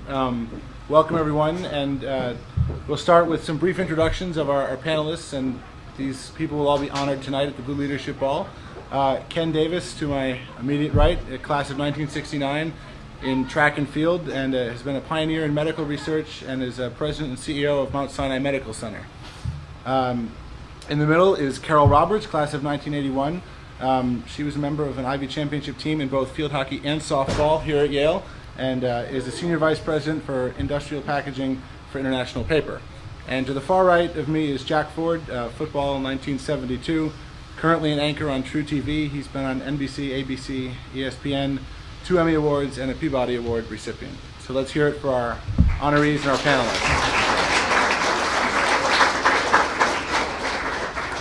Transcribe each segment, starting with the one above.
Welcome everyone, and we'll start with some brief introductions of our panelists, and these people will all be honored tonight at the Blue Leadership Ball. Ken Davis, to my immediate right, a class of 1969 in track and field, and has been a pioneer in medical research and is president and CEO of Mount Sinai Medical Center. In the middle is Carol Roberts, class of 1981. She was a member of an Ivy Championship team in both field hockey and softball here at Yale, and is the Senior Vice President for Industrial Packaging for International Paper. And to the far right of me is Jack Ford, football in 1972, currently an anchor on True TV. He's been on NBC, ABC, ESPN, 2 Emmy Awards, and a Peabody Award recipient. So let's hear it for our honorees and our panelists.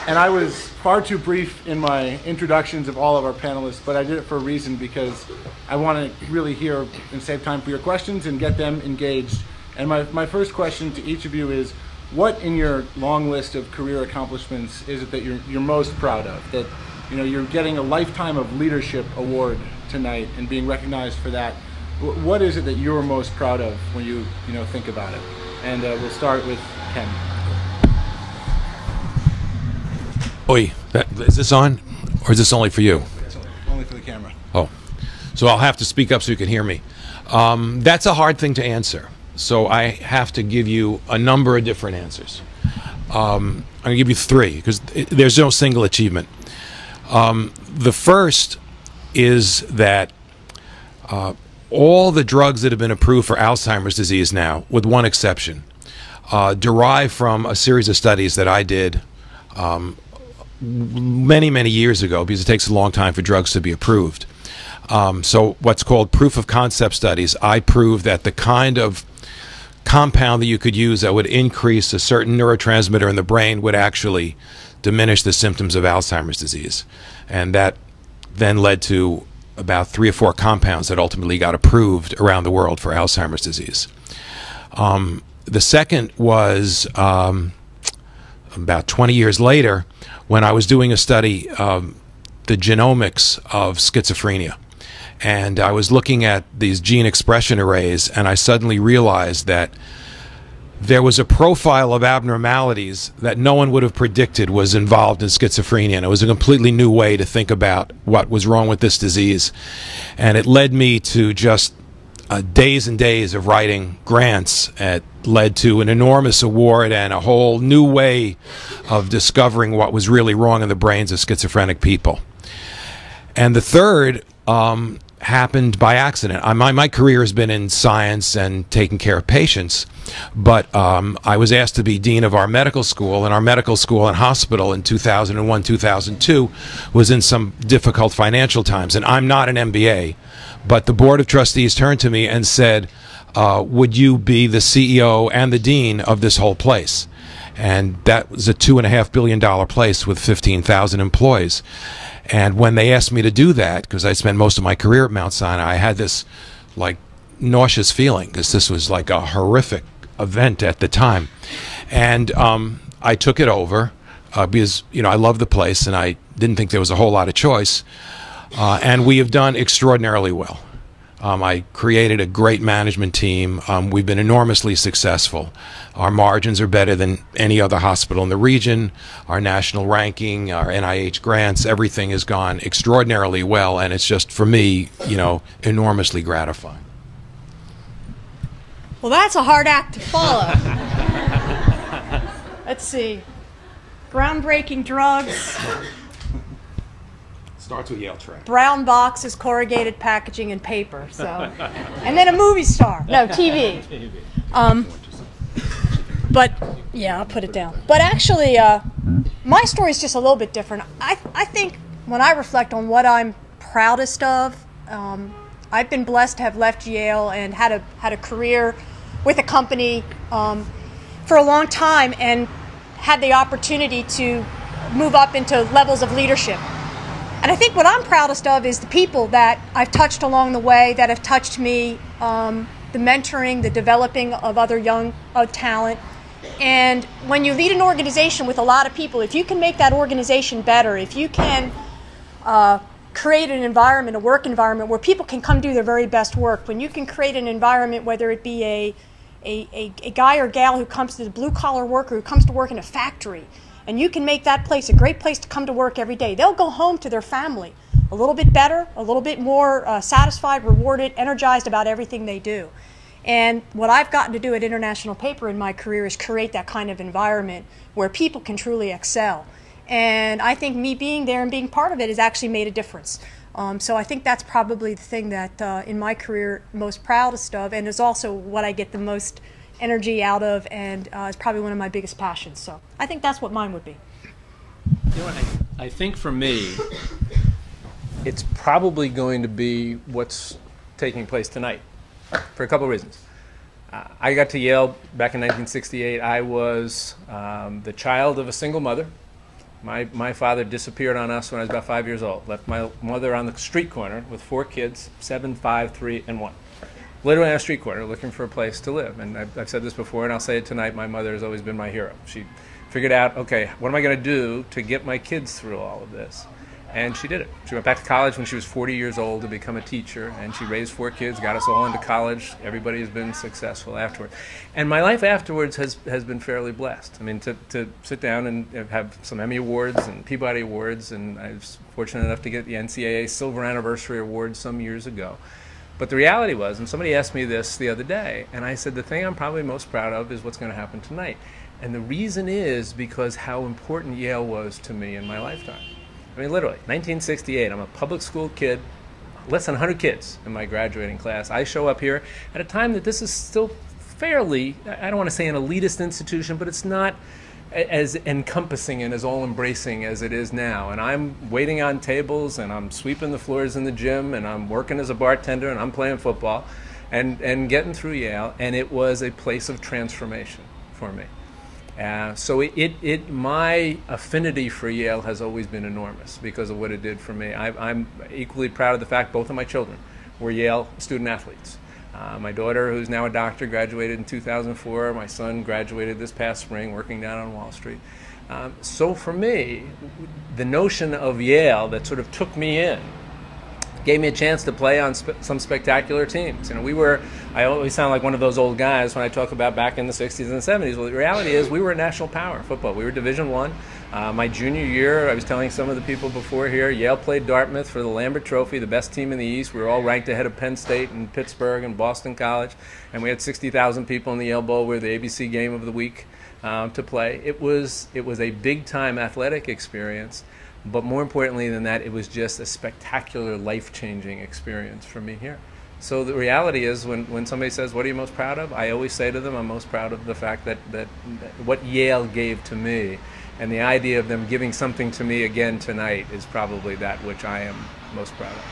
And I was far too brief in my introductions of all of our panelists, but I did it for a reason, because I want to really hear and save time for your questions and get them engaged. And my first question to each of you is, what in your long list of career accomplishments is it that you're most proud of? That, you know, you're getting a Lifetime of Leadership Award tonight and being recognized for that. What is it that you're most proud of when you think about it? And we'll start with Ken. Oi, is this on, or is this only for you? It's only for the camera. Oh, so I'll have to speak up so you can hear me. That's a hard thing to answer, so I have to give you a number of different answers. I'm going to give you 3, because there's no single achievement. The first is that all the drugs that have been approved for Alzheimer's disease now, with one exception, derive from a series of studies that I did many years ago, because it takes a long time for drugs to be approved. So what's called proof of concept studies, I proved that the kind of compound that you could use that would increase a certain neurotransmitter in the brain would actually diminish the symptoms of Alzheimer's disease. And that then led to about 3 or 4 compounds that ultimately got approved around the world for Alzheimer's disease. The second was about 20 years later, when I was doing a study of the genomics of schizophrenia. And I was looking at these gene expression arrays, and I suddenly realized that there was a profile of abnormalities that no one would have predicted was involved in schizophrenia. And it was a completely new way to think about what was wrong with this disease. And it led me to just days and days of writing grants. It led to an enormous award and a whole new way of discovering what was really wrong in the brains of schizophrenic people. And the third happened by accident. My career has been in science and taking care of patients, but I was asked to be dean of our medical school, and our medical school and hospital in 2001, 2002 was in some difficult financial times. And I'm not an MBA, but the board of trustees turned to me and said, would you be the CEO and the dean of this whole place? And that was a $2.5 billion place with 15,000 employees. And when they asked me to do that, because I spent most of my career at Mount Sinai, I had this like nauseous feeling, because this was like a horrific event at the time. And I took it over because I love the place and I didn't think there was a whole lot of choice. And we have done extraordinarily well. I created a great management team. We've been enormously successful. Our margins are better than any other hospital in the region. Our national ranking, our NIH grants, everything has gone extraordinarily well, and it's just, for me, enormously gratifying. Well, that's a hard act to follow. Let's see. Groundbreaking drugs. Starts with Yale track. Brown boxes, corrugated packaging, and paper. So, and then a movie star. No, TV. But yeah, I'll put it down. But actually, my story is just a little bit different. I think when I reflect on what I'm proudest of, I've been blessed to have left Yale and had a career with a company for a long time, and had the opportunity to move up into levels of leadership. And I think what I'm proudest of is the people that I've touched along the way, that have touched me, the mentoring, the developing of other young talent. And when you lead an organization with a lot of people, if you can make that organization better, if you can create an environment, a work environment where people can come do their very best work, when you can create an environment, whether it be a guy or gal who comes to the blue-collar worker who comes to work in a factory, and you can make that place a great place to come to work every day, they'll go home to their family a little bit better, a little bit more satisfied, rewarded, energized about everything they do. And what I've gotten to do at International Paper in my career is create that kind of environment where people can truly excel. And I think me being there and being part of it has actually made a difference. So I think that's probably the thing that in my career most proudest of, and is also what I get the most energy out of, and is probably one of my biggest passions. So I think that's what mine would be. You know what, I think for me, it's probably going to be what's taking place tonight, for a couple of reasons. I got to Yale back in 1968. I was the child of a single mother. My father disappeared on us when I was about 5 years old. Left my mother on the street corner with 4 kids, 7, 5, 3, and 1. Literally on a street corner looking for a place to live. And I've said this before, and I'll say it tonight, my mother has always been my hero. She figured out, okay, what am I going to do to get my kids through all of this? And she did it. She went back to college when she was 40 years old to become a teacher, and she raised 4 kids, got us all into college. Everybody has been successful afterwards. And my life afterwards has been fairly blessed. I mean, to sit down and have some Emmy Awards and Peabody Awards, and I was fortunate enough to get the NCAA Silver Anniversary Award some years ago. But the reality was, and somebody asked me this the other day, and I said, the thing I'm probably most proud of is what's going to happen tonight. And the reason is because how important Yale was to me in my lifetime. I mean, literally, 1968, I'm a public school kid, less than 100 kids in my graduating class. I show up here at a time that this is still fairly, I don't want to say an elitist institution, but it's not as encompassing and as all-embracing as it is now. And I'm waiting on tables, and I'm sweeping the floors in the gym, and I'm working as a bartender, and I'm playing football, and getting through Yale, and it was a place of transformation for me. So my affinity for Yale has always been enormous because of what it did for me. I'm equally proud of the fact both of my children were Yale student athletes. My daughter, who's now a doctor, graduated in 2004. My son graduated this past spring, working down on Wall Street. So for me, the notion of Yale that sort of took me in gave me a chance to play on some spectacular teams. You know, I always sound like one of those old guys when I talk about back in the 60s and 70s. Well, the reality is we were a national power in football. We were Division I. My junior year, I was telling some of the people before here, Yale played Dartmouth for the Lambert Trophy, the best team in the East. We were all ranked ahead of Penn State and Pittsburgh and Boston College. And we had 60,000 people in the Yale Bowl. We were the ABC game of the week to play. It was a big-time athletic experience. But more importantly than that, it was just a spectacular, life-changing experience for me here. So the reality is, when somebody says, what are you most proud of? I always say to them, I'm most proud of the fact that what Yale gave to me, and the idea of them giving something to me again tonight is probably that which I am most proud of.